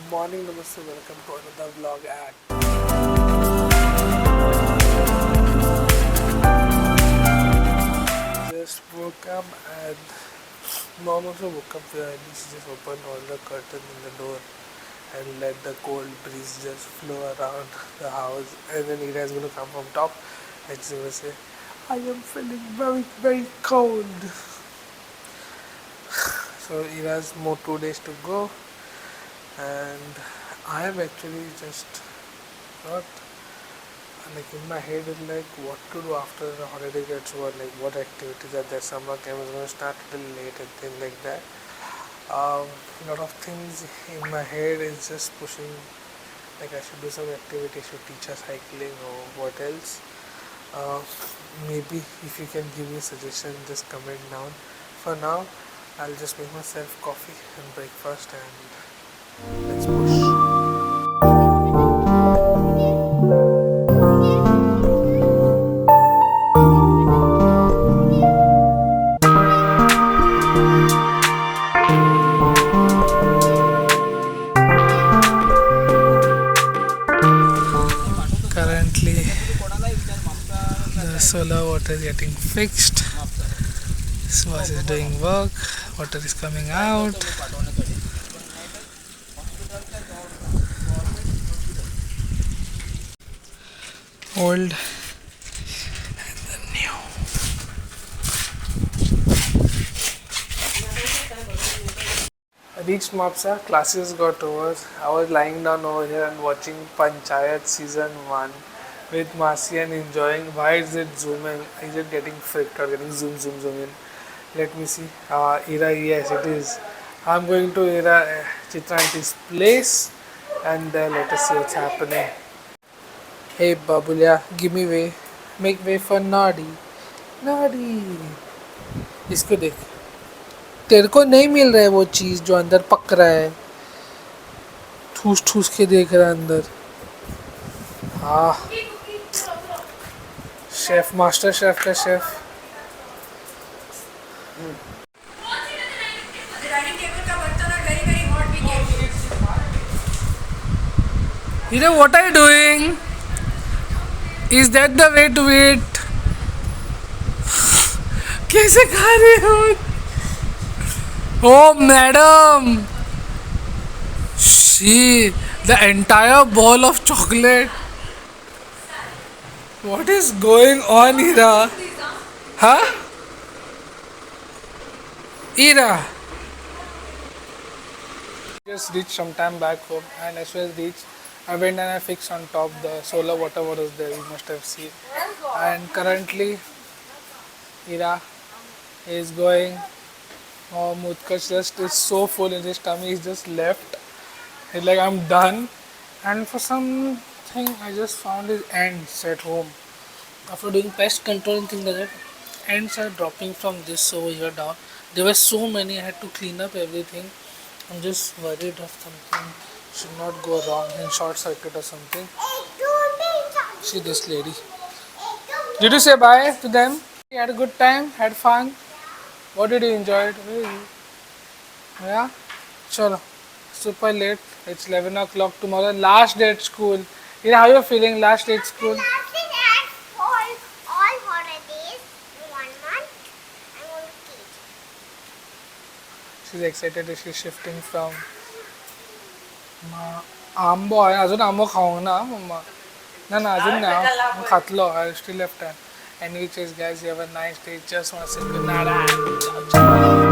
Morning, namaste, welcome to another vlog at just woke up and mom also woke up early. She just opened all the curtain in the door and let the cold breeze just flow around the house, and then Ira is going to come from top and she's going to say, I am feeling very very cold. So Ira has more 2 days to go, and I have actually just not like in my head is like what to do after the holiday gets over, like what activities are there. Summer camp is going to start a little late and things like that. A lot of things in my head is just pushing, like I should do some activity, should teach us cycling or what else. uh, Maybe if you can give me a suggestion, just comment down. For now I'll just make myself coffee and breakfast and let's push. Currently the solar water is getting fixed. Swaz is doing work, water is coming out. Old and new. I reached Mapsa, classes got over. I was lying down over here and watching Panchayat season 1 with Masi and enjoying. Why is it zooming? Is it getting fricked or getting zoom in? Let me see. Ira, yes it is. I'm going to Ira Chitranti's place and let us see what's happening. Hey Babulya, give me way. Make way for Nadi. Nadi. इसको देख, तेरे को नहीं मिल रहा है वो चीज़ जो अंदर पक रहा है, ठूस ठूस के देख रहा है अंदर. हाँ, शेफ, मास्टर शेफ का chef. You know what are you doing? Is that the way to eat? कैसे खा रहे हो? Oh madam, see the entire bowl of chocolate. What is going on, Ira? Huh? Ira. Just reached some time back home, and as well as reached, I went and I fixed on top the solar water what was there. You must have seen. And currently, Ira is going. Oh, Mutkash just is so full in his tummy. He's just left. He's like, I'm done. And for something, I just found his ants at home. After doing pest control and things like that, ants are dropping from this over here down. There were so many. I had to clean up everything. I'm just worried of something should not go wrong in short circuit or something. See this lady. Did you say bye to them? You had a good time? Had fun? What did you enjoy? Yeah? Chalo. Super late. It's 11 o'clock tomorrow. Last day at school. You know how you're feeling last day at school? Last day at all holidays in 1 month. I'm going to teach. She's excited. She's shifting from आंबो आहे. अजून आंबो खाऊ ना मम्मा. ना अजून नाही. खातलो. I still have time. And which is guys, you have a nice day. Just want to say good night.